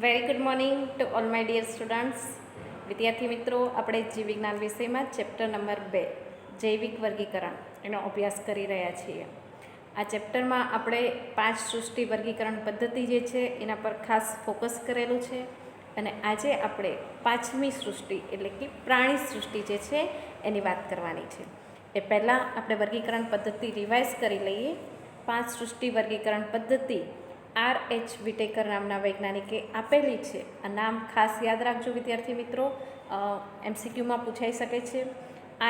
Very good morning to all my dear students. વિદ્યાર્થી મિત્રો, આપણે જીવ વિજ્ઞાન વિષયમાં ચેપ્ટર નંબર 2 જૈવિક વર્ગીકરણ એનો અભ્યાસ કરી રહ્યા છીએ. આ ચેપ્ટરમાં આપણે 5 સૃષ્ટિ વર્ગીકરણ પદ્ધતિ જે છે એના પર ખાસ ફોકસ કરેલું છે અને આજે આપણે 5મી સૃષ્ટિ એટલે કે પ્રાણી સૃષ્ટિ જે છે એની વાત કરવાની છે. એ પહેલાં આપણે વર્ગીકરણ પદ્ધતિ રિવાઇઝ કરી લઈએ. 5 સૃષ્ટિ વર્ગીકરણ પદ્ધતિ R.H. વિટેકર નામના વૈજ્ઞાનિકે આપેલી છે. આ નામ ખાસ યાદ રાખજો વિદ્યાર્થી મિત્રો, MCQમાં પૂછાઈ શકે છે.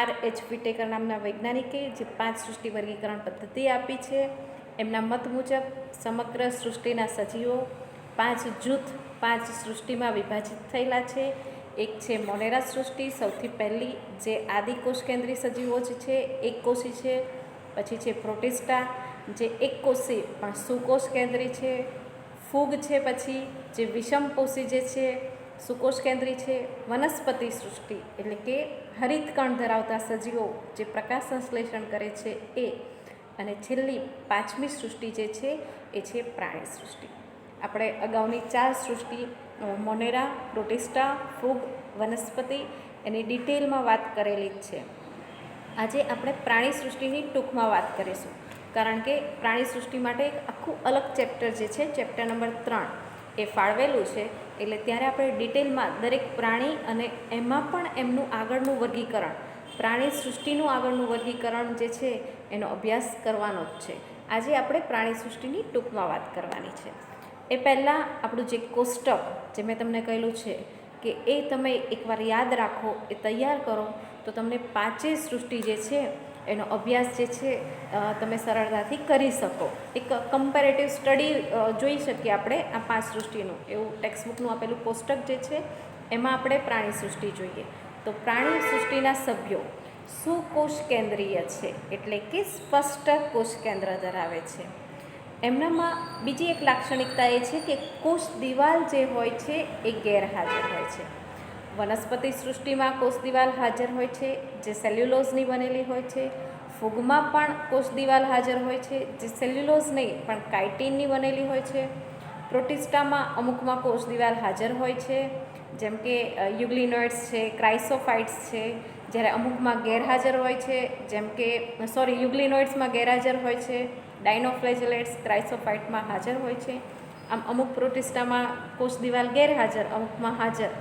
R.H. વિટેકર નામના વૈજ્ઞાનિકે જે 5 સૃષ્ટિ વર્ગીકરણ પદ્ધતિ આપી છે એમના મત મુજબ સમગ્ર સૃષ્ટિના સજીવો 5 જૂથ 5 સૃષ્ટિમાં વિભાજિત થયેલા છે. એક છે મોનેરા સૃષ્ટિ, સૌથી પહેલી, જે આદિકોષ કેન્દ્રી સજીવો જ છે, એક કોષી છે. પછી છે પ્રોટિસ્ટા, જે એક કોષી પણ સુકોષ કેન્દ્રી છે. ફૂગ છે પછી, જે વિષમપોષી જે છે, સુકોષ કેન્દ્રી છે. વનસ્પતિ સૃષ્ટિ એટલે કે હરિતકણ ધરાવતા સજીવો જે પ્રકાશ સંશ્લેષણ કરે છે એ. અને છેલ્લી 5મી સૃષ્ટિ જે છે એ છે પ્રાણી સૃષ્ટિ. આપણે અગાઉની 4 સૃષ્ટિ મોનેરા, પ્રોટિસ્ટા, ફૂગ, વનસ્પતિ એની ડિટેલમાં વાત કરેલી જ છે. આજે આપણે પ્રાણી સૃષ્ટિની ટૂંકમાં વાત કરીશું, કારણ કે પ્રાણી સૃષ્ટિ માટે એક આખું અલગ ચેપ્ટર જે છે, ચેપ્ટર નંબર 3 એ ફાળવેલું છે. એટલે ત્યારે આપણે ડિટેલમાં દરેક પ્રાણી અને એમાં પણ એમનું આગળનું વર્ગીકરણ, પ્રાણી સૃષ્ટિનું આગળનું વર્ગીકરણ જે છે એનો અભ્યાસ કરવાનો જ છે. આજે આપણે પ્રાણી સૃષ્ટિની ટૂંકમાં વાત કરવાની છે. એ પહેલાં આપણું જે કોષ્ટક જે મેં તમને કહેલું છે કે એ તમે એકવાર યાદ રાખો, એ તૈયાર કરો તો તમને 5 સૃષ્ટિ જે છે એનો અભ્યાસ જે છે તમે સરળતાથી કરી શકો. એક કમ્પેરેટિવ સ્ટડી જોઈ શકીએ આપણે આ 5 સૃષ્ટિનું. એવું ટેક્સ્ટબુકનું આપેલું કોષ્ટક જે છે એમાં આપણે પ્રાણી સૃષ્ટિ જોઈએ. તો પ્રાણી સૃષ્ટિના સભ્યો સુકોષ કેન્દ્રીય છે, એટલે કે સ્પષ્ટ કોષ કેન્દ્ર ધરાવે છે. એમનામાં બીજી એક લાક્ષણિકતા એ છે કે કોષ દિવાલ જે હોય છે એ ગેરહાજર હોય છે. વનસ્પતિ સૃષ્ટિમાં કોષ દિવાલ હાજર હોય છે, જે સેલ્યુલોઝની બનેલી હોય છે. ફૂગમાં પણ કોષ દિવાલ હાજર હોય છે, જે સેલ્યુલોઝ નહીં પણ કાઇટિનની બનેલી હોય છે. પ્રોટિસ્ટામાં અમુકમાં કોષ દિવાલ હાજર હોય છે, જેમ કે યુગ્લિનોઇડ્સ છે, ક્રાઇસોફાઇટ્સ છે. જ્યારે અમુકમાં ગેરહાજર હોય છે, જેમ કે યુગ્લિનોઇડ્સમાં ગેરહાજર હોય છે, ડાયનોફ્લેજેલેટ્સ ક્રાઇસોફાઇટમાં હાજર હોય છે. આમ અમુક પ્રોટિસ્ટામાં કોષ દિવાલ ગેરહાજર, અમુકમાં હાજર.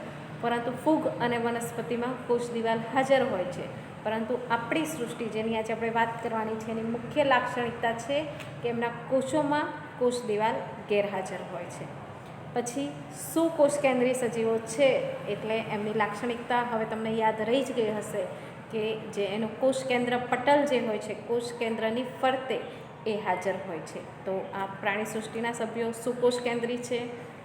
પરંતુ ફૂગ અને વનસ્પતિમાં કોષ દિવાલ હાજર હોય છે. પરંતુ આપણી સૃષ્ટિ જેની આજે આપણે વાત કરવાની છે એની મુખ્ય લાક્ષણિકતા છે કે એમના કોષોમાં કોષ દિવાલ ગેરહાજર હોય છે. પછી સુકોષ કેન્દ્રી સજીવો છે એટલે એમની લાક્ષણિકતા હવે તમને યાદ રહી જ ગઈ હશે કે જે એનું કોષ કેન્દ્ર પટલ જે હોય છે, કોષ કેન્દ્રની ફરતે એ હાજર હોય છે. તો આ પ્રાણી સૃષ્ટિના સભ્યો સુકોષ કેન્દ્રી છે,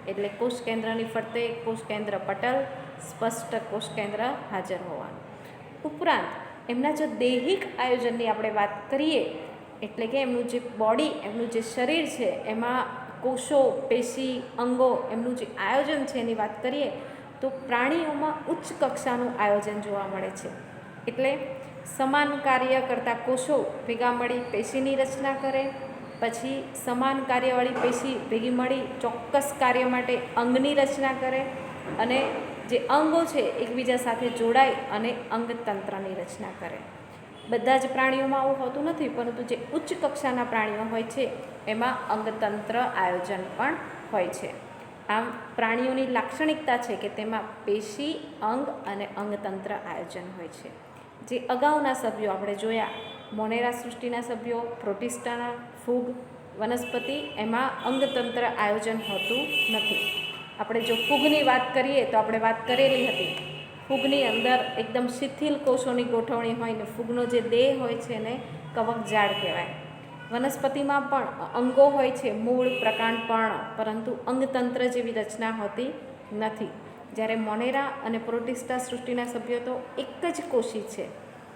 એટલે કોષ કેન્દ્રની ફરતે કોષ કેન્દ્ર પટલ, સ્પષ્ટ કોષ કેન્દ્ર હાજર હોવાનું. ઉપરાંત એમના જો દૈહિક આયોજનની આપણે વાત કરીએ, એટલે કે એમનું જે બોડી, એમનું જે શરીર છે એમાં કોષો, પેશી, અંગો, એમનું જે આયોજન છે એની વાત કરીએ તો પ્રાણીઓમાં ઉચ્ચ કક્ષાનું આયોજન જોવા મળે છે. એટલે સમાન કાર્ય કરતા કોષો ભેગા મળી પેશીની રચના કરે. પછી સમાન કાર્યવાળી પેશી ભેગી મળી ચોક્કસ કાર્ય માટે અંગની રચના કરે. અને જે અંગો છે એકબીજા સાથે જોડાય અને અંગતંત્રની રચના કરે. બધા જ પ્રાણીઓમાં આવું હોતું નથી, પરંતુ જે ઉચ્ચ કક્ષાના પ્રાણીઓ હોય છે એમાં અંગતંત્ર આયોજન પણ હોય છે. આમ પ્રાણીઓની લાક્ષણિકતા છે કે તેમાં પેશી, અંગ અને અંગતંત્ર આયોજન હોય છે. જે અગાઉના સભ્યો આપણે જોયા, મોનેરા સૃષ્ટિના સભ્યો, પ્રોટિસ્ટાના, ફૂગ, વનસ્પતિ, એમાં અંગતંત્ર આયોજન હોતું નથી. આપણે જો ફૂગની વાત કરીએ તો આપણે વાત કરેલી હતી, ફૂગની અંદર એકદમ શિથિલ કોષોની ગોઠવણી હોય ને ફૂગનો જે દેહ હોય છે એને કવકજાળ કહેવાય. વનસ્પતિમાં પણ અંગો હોય છે, મૂળ, પ્રકાંડ, પર્ણ, પરંતુ અંગતંત્ર જેવી રચના હોતી નથી. જ્યારે મોનેરા અને પ્રોટિસ્ટા સૃષ્ટિના સભ્યો તો એક જ કોષી છે,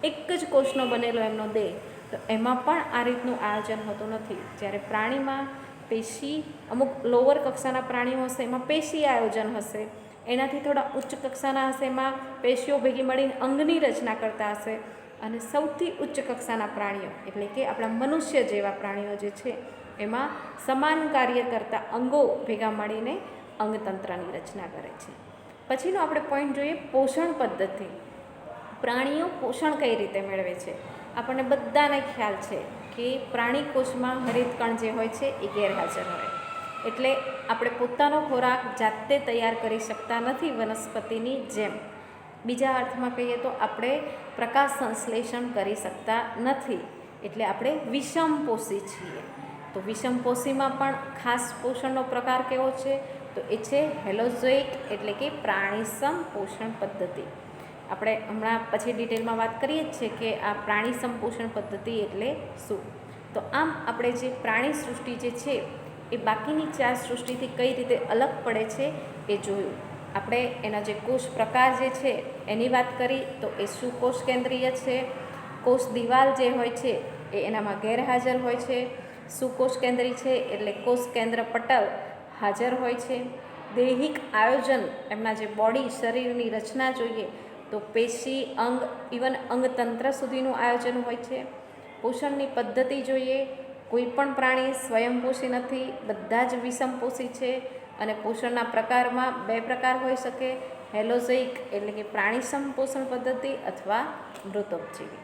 એક જ કોષનો બનેલો એમનો દેહ, તો એમાં પણ આ રીતનું આયોજન હોતું નથી. જ્યારે પ્રાણીમાં પેશી, અમુક લોઅર કક્ષાના પ્રાણીઓ હશે એમાં પેશી આયોજન હશે, એનાથી થોડા ઉચ્ચ કક્ષાના હશે એમાં પેશીઓ ભેગી મળીને અંગની રચના કરતા હશે. અને સૌથી ઉચ્ચ કક્ષાના પ્રાણીઓ એટલે કે આપણા મનુષ્ય જેવા પ્રાણીઓ જે છે એમાં સમાન કાર્ય કરતા અંગો ભેગા મળીને અંગતંત્રની રચના કરે છે. પછીનો આપણે પોઈન્ટ જોઈએ પોષણ પદ્ધતિ. પ્રાણીઓ પોષણ કઈ રીતે મેળવે છે. આપણને બધાને ખ્યાલ છે કે પ્રાણી કોષમાં હરિતકણ જે હોય છે એ ગેરહાજર હોય, એટલે આપણે પોતાનો ખોરાક જાતે તૈયાર કરી શકતા નથી વનસ્પતિની જેમ. બીજા અર્થમાં કહીએ તો આપણે પ્રકાશ સંશ્લેષણ કરી શકતા નથી, એટલે આપણે વિષમપોષી છીએ. તો વિષમપોષીમાં પણ ખાસ પોષણનો પ્રકાર કેવો છે, તો એ છે હેલોઝોઇક એટલે કે પ્રાણીસમ પોષણ પદ્ધતિ. આપણે હમણાં પછી ડિટેલમાં વાત કરીએ જ છે કે આ પ્રાણીસમ પોષણ પદ્ધતિ એટલે શું. તો આમ આપણે જે પ્રાણી સૃષ્ટિ જે છે એ બાકીની 4 સૃષ્ટિથી કઈ રીતે અલગ પડે છે એ જોયું. આપણે એના જે કોષ પ્રકાર જે છે એની વાત કરી તો એ સુકોષ કેન્દ્રીય છે. કોષ દિવાલ જે હોય છે એ એનામાં ગેરહાજર હોય છે. સુકોષ કેન્દ્રી છે એટલે કોષ કેન્દ્ર પટલ હાજર હોય છે. દૈહિક આયોજન, એમના જે બોડી શરીરની રચના જોઈએ તો પેશી, અંગ, ઇવન અંગતંત્ર સુધીનું આયોજન હોય છે. પોષણની પદ્ધતિ જોઈએ, કોઈ પણ પ્રાણી સ્વયંપોષી નથી, બધા જ વિષમપોષી છે. અને પોષણના પ્રકારમાં 2 પ્રકાર હોઈ શકે, હેલોઝોઇક એટલે કે પ્રાણીસમ પોષણ પદ્ધતિ અથવા મૃતોપજીવી.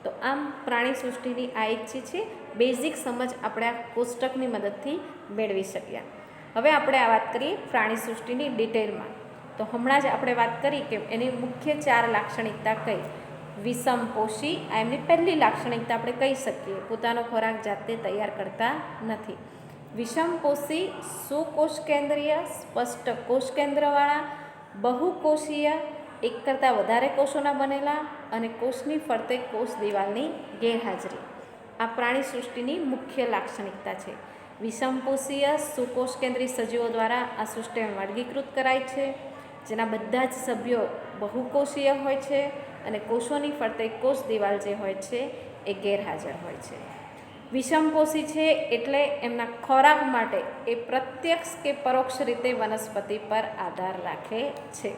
તો આમ પ્રાણી સૃષ્ટિની આ એક જે છે બેઝિક સમજ આપણે આ કોષ્ટકની મદદથી મેળવી શક્યા. હવે આપણે આ વાત કરીએ પ્રાણી સૃષ્ટિની ડિટેલમાં. તો હમણાં જ આપણે વાત કરી કે એની મુખ્ય 4 લાક્ષણિકતા કઈ. વિષમપોષી, આ એમની પહેલી લાક્ષણિકતા આપણે કહી શકીએ, પોતાનો ખોરાક જાતે તૈયાર કરતા નથી. વિષમપોષી, સુકોષ કેન્દ્રીય, સ્પષ્ટ કોષ કેન્દ્રવાળા, બહુકોષીય, એક કરતાં વધારે કોષોના બનેલા, અને કોષની ફરતે કોષ દિવાલની ગેરહાજરી. આ પ્રાણી સૃષ્ટિની મુખ્ય લાક્ષણિકતા છે. વિષમપોષીય સુકોષ કેન્દ્રી સજીવો દ્વારા આ સૃષ્ટિમાં વર્ગીકૃત કરાય છે, જેના બધા જ સભ્યો બહુકોષીય હોય છે અને કોષોની ફરતે કોષ દિવાલ જે હોય છે એ ગેરહાજર હોય છે. વિષમપોષી છે એટલે એમના ખોરાક માટે એ પ્રત્યક્ષ કે પરોક્ષ રીતે વનસ્પતિ પર આધાર રાખે છે.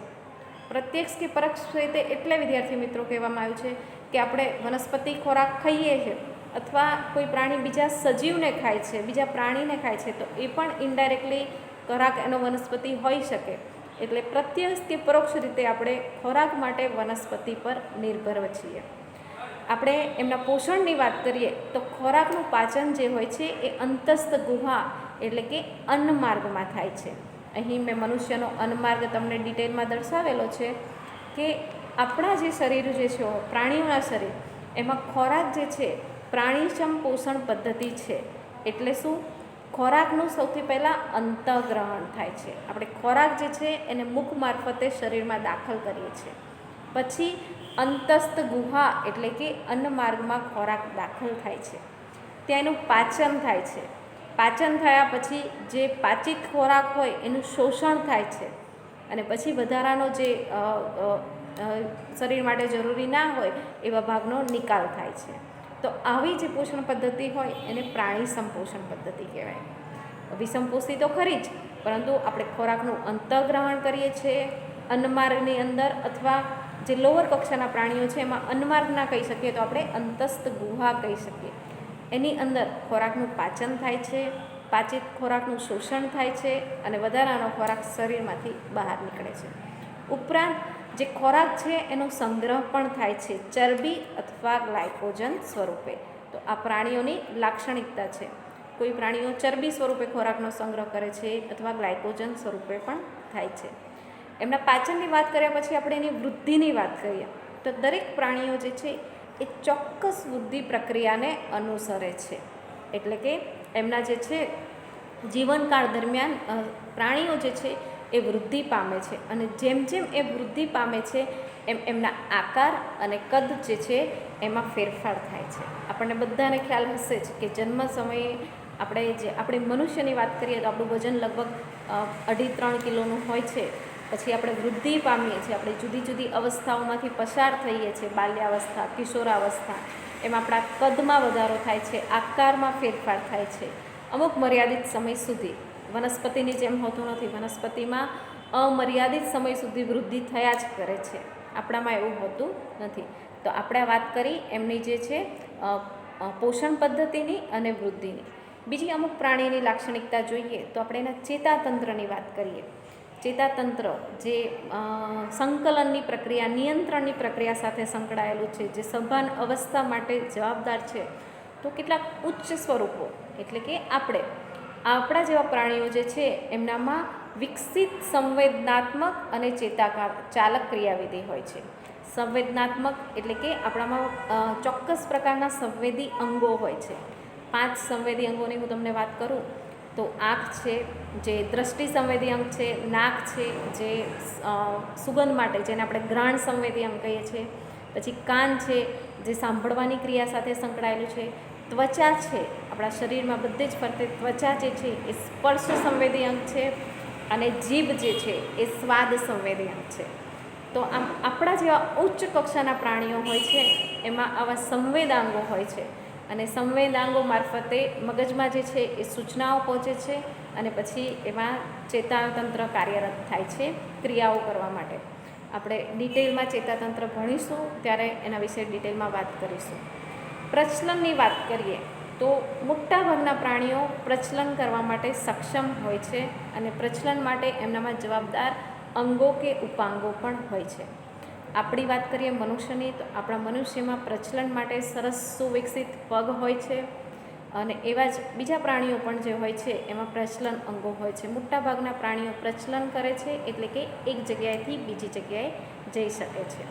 પ્રત્યક્ષ કે પરોક્ષ રીતે એટલે વિદ્યાર્થી મિત્રો કહેવામાં આવ્યું છે કે આપણે વનસ્પતિ ખોરાક ખાઈએ છીએ અથવા કોઈ પ્રાણી બીજા સજીવને ખાય છે, બીજા પ્રાણીને ખાય છે, તો એ પણ ઇનડાયરેક્ટલી ખોરાક એનો વનસ્પતિ હોઈ શકે. એટલે પ્રત્યક્ષ કે પરોક્ષ રીતે આપણે ખોરાક માટે વનસ્પતિ પર નિર્ભર છીએ. આપણે એમના પોષણની વાત કરીએ તો ખોરાકનું પાચન જે હોય છે એ અંતસ્થ ગુહા એટલે કે અન્નમાર્ગમાં થાય છે. અહીં મેં મનુષ્યનો અન્નમાર્ગ તમને ડિટેલમાં દર્શાવેલો છે કે આપણા જે શરીર જે છે, પ્રાણીઓના શરીર, એમાં ખોરાક જે છે પ્રાણીસમ પોષણ પદ્ધતિ છે. એટલે શું? ખોરાકનું સૌથી પહેલાં અંતઃગ્રહણ થાય છે. આપણે ખોરાક જે છે એને મુખ મારફતે શરીરમાં દાખલ કરીએ છીએ. પછી અંતસ્થ ગુહા એટલે કે અન્નમાર્ગમાં ખોરાક દાખલ થાય છે. ત્યાં એનું પાચન થાય છે. પાચન થયા પછી જે પાચિત ખોરાક હોય એનું શોષણ થાય છે અને પછી વધારાનો જે શરીર માટે જરૂરી ના હોય એવા ભાગનો નિકાલ થાય છે. તો આવી જે પોષણ પદ્ધતિ હોય એને પ્રાણીસમ પોષણ પદ્ધતિ કહેવાય. વિષમપોષી તો ખરી જ, પરંતુ આપણે ખોરાકનું અંતઃગ્રહણ કરીએ છીએ અન્નમાર્ગની અંદર, અથવા જે લોઅર કક્ષાના પ્રાણીઓ છે એમાં અન્નમાર્ગ ના કહી શકીએ તો આપણે અંતસ્થ ગુહા કહી શકીએ. એની અંદર ખોરાકનું પાચન થાય છે, પાચિત ખોરાકનું શોષણ થાય છે અને વધારાનો ખોરાક શરીરમાંથી બહાર નીકળે છે. ઉપરાંત જે ખોરાક છે એનો સંગ્રહ પણ થાય છે ચરબી અથવા ગ્લાયકોજન સ્વરૂપે. તો આ પ્રાણીઓની લાક્ષણિકતા છે. કોઈ પ્રાણીઓ ચરબી સ્વરૂપે ખોરાકનો સંગ્રહ કરે છે અથવા ગ્લાયકોજન સ્વરૂપે પણ થાય છે. એમના પાચનની વાત કર્યા પછી આપણે એની વૃદ્ધિની વાત કરીએ તો દરેક પ્રાણીઓ જે છે એ ચોક્કસ વૃદ્ધિ પ્રક્રિયાને અનુસરે છે. એટલે કે એમના જે છે જીવનકાળ દરમિયાન પ્રાણીઓ જે છે એ વૃદ્ધિ પામે છે અને જેમ જેમ એ વૃદ્ધિ પામે છે એમ એમના આકાર અને કદ જે છે એમાં ફેરફાર થાય છે. આપણને બધાને ખ્યાલ હશે જ કે જન્મ સમયે આપણે મનુષ્યની વાત કરીએ તો આપણું વજન લગભગ 2.5-3 કિલોનું હોય છે. પછી આપણે વૃદ્ધિ પામીએ છીએ, આપણે જુદી જુદી અવસ્થાઓમાંથી પસાર થઈએ છીએ, બાલ્યાવસ્થા, કિશોરાવસ્થા, એમાં આપણા કદમાં વધારો થાય છે, આકારમાં ફેરફાર થાય છે. અમુક મર્યાદિત સમય સુધી, વનસ્પતિની જેમ હોતું નથી. વનસ્પતિમાં અમર્યાદિત સમય સુધી વૃદ્ધિ થયા જ કરે છે, આપણામાં એવું હોતું નથી. તો આપણે વાત કરી એમની જે છે પોષણ પદ્ધતિની અને વૃદ્ધિની. બીજી અમુક પ્રાણીની લાક્ષણિકતા જોઈએ તો આપણે એના ચેતાતંત્રની વાત કરીએ. ચેતાતંત્ર જે સંકલનની પ્રક્રિયા, નિયંત્રણની પ્રક્રિયા સાથે સંકળાયેલું છે, જે સભાન અવસ્થા માટે જવાબદાર છે. તો કેટલાક ઉચ્ચ સ્વરૂપો એટલે કે આપણા જેવા પ્રાણીઓ જે છે એમનામાં વિકસિત સંવેદનાત્મક અને ચાલક ક્રિયાવિધિ હોય છે. સંવેદનાત્મક એટલે કે આપણામાં ચોક્કસ પ્રકારના સંવેદી અંગો હોય છે. 5 સંવેદી અંગોની હું તમને વાત કરું તો આંખ છે, જે દ્રષ્ટિ સંવેદી અંગ છે, નાક છે જે સુગંધ માટે, જેને આપણે ઘ્રાણ સંવેદી અંગ કહીએ છીએ, પછી કાન છે જે સાંભળવાની ક્રિયા સાથે સંકળાયેલું છે, ત્વચા છે, આપણા શરીરમાં બધે જ ફરતે ત્વચા જે છે એ સ્પર્શ સંવેદી અંગ છે, અને જીભ જે છે એ સ્વાદ સંવેદી અંગ છે. તો આમ આપણા જેવા ઉચ્ચ કક્ષાના પ્રાણીઓ હોય છે એમાં આવા સંવેદાંગો હોય છે, અને સંવેદાંગો મારફતે મગજમાં જે છે એ સૂચનાઓ પહોંચે છે, અને પછી એમાં ચેતાતંત્ર કાર્યરત થાય છે ક્રિયાઓ કરવા માટે. આપણે ડિટેલમાં ચેતાતંત્ર ભણીશું ત્યારે એના વિશે ડિટેલમાં વાત કરીશું. પ્રચલનની વાત કરીએ તો મોટાભાગના પ્રાણીઓ પ્રચલન કરવા માટે સક્ષમ હોય છે, અને પ્રચલન માટે એમનામાં જવાબદાર અંગો કે ઉપાંગો પણ હોય છે. આપણી વાત કરીએ મનુષ્યની, તો આપણા મનુષ્યમાં પ્રચલન માટે સરસ સુવિકસિત પગ હોય છે, અને એવા જ બીજા પ્રાણીઓ પણ જે હોય છે એમાં પ્રચલન અંગો હોય છે. મોટાભાગના પ્રાણીઓ પ્રચલન કરે છે એટલે કે એક જગ્યાએથી બીજી જગ્યાએ જઈ શકે છે.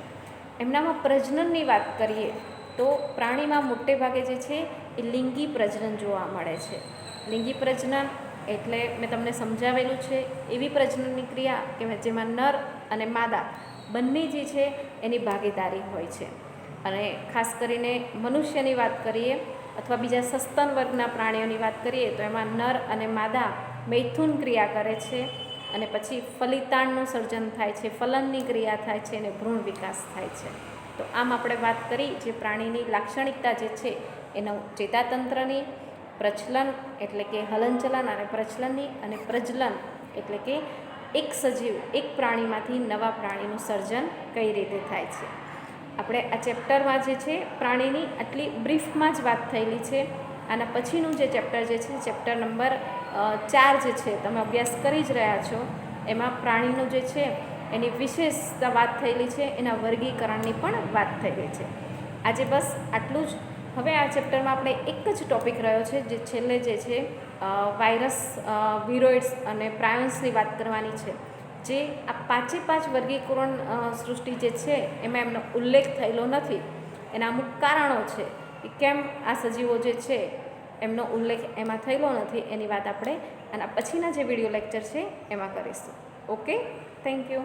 એમનામાં પ્રજનનની વાત કરીએ તો પ્રાણીમાં મોટે ભાગે જે છે એ લિંગી પ્રજનન જોવા મળે છે. લિંગી પ્રજનન એટલે મેં તમને સમજાવેલું છે, એવી પ્રજનનની ક્રિયા કે જેમાં નર અને માદા બંને જે છે એની ભાગીદારી હોય છે. અને ખાસ કરીને મનુષ્યની વાત કરીએ અથવા બીજા સસ્તન વર્ગના પ્રાણીઓની વાત કરીએ તો એમાં નર અને માદા મૈથુન ક્રિયા કરે છે, અને પછી ફલિતાંડનું સર્જન થાય છે, ફલનની ક્રિયા થાય છે, અને ભ્રૂણ વિકાસ થાય છે. તો આમ આપણે વાત કરી જે પ્રાણીની લાક્ષણિકતા જે છે એનું ચેતાતંત્રની, પ્રચલન એટલે કે હલનચલન અને પ્રચલનની, અને પ્રજનન એટલે કે એક સજીવ એક પ્રાણીમાંથી નવા પ્રાણીનું સર્જન કઈ રીતે થાય છે. આપણે આ ચેપ્ટરમાં જે છે પ્રાણીની આટલી બ્રીફમાં જ વાત થયેલી છે. આના પછીનું જે ચેપ્ટર જે છે, ચેપ્ટર નંબર 4 જે છે તમે અભ્યાસ કરી જ રહ્યા છો, એમાં પ્રાણીનું જે છે એની વિશેષતા વાત થયેલી છે, એના વર્ગીકરણની પણ વાત થયેલી છે. આજે બસ આટલું જ. હવે આ ચેપ્ટરમાં આપણે એક જ ટૉપિક રહ્યો છે, જે છેલ્લે જે છે વાયરસ, વિરોઇડ્સ અને પ્રાયોન્સની વાત કરવાની છે. જે આ 5 વર્ગીકરણ સૃષ્ટિ જે છે એમાં એમનો ઉલ્લેખ થયેલો નથી. એના અમુક કારણો છે કે કેમ આ સજીવો જે છે એમનો ઉલ્લેખ એમાં થયેલો નથી, એની વાત આપણે આના પછીના જે વિડીયો લેક્ચર છે એમાં કરીશું. Okay, thank you.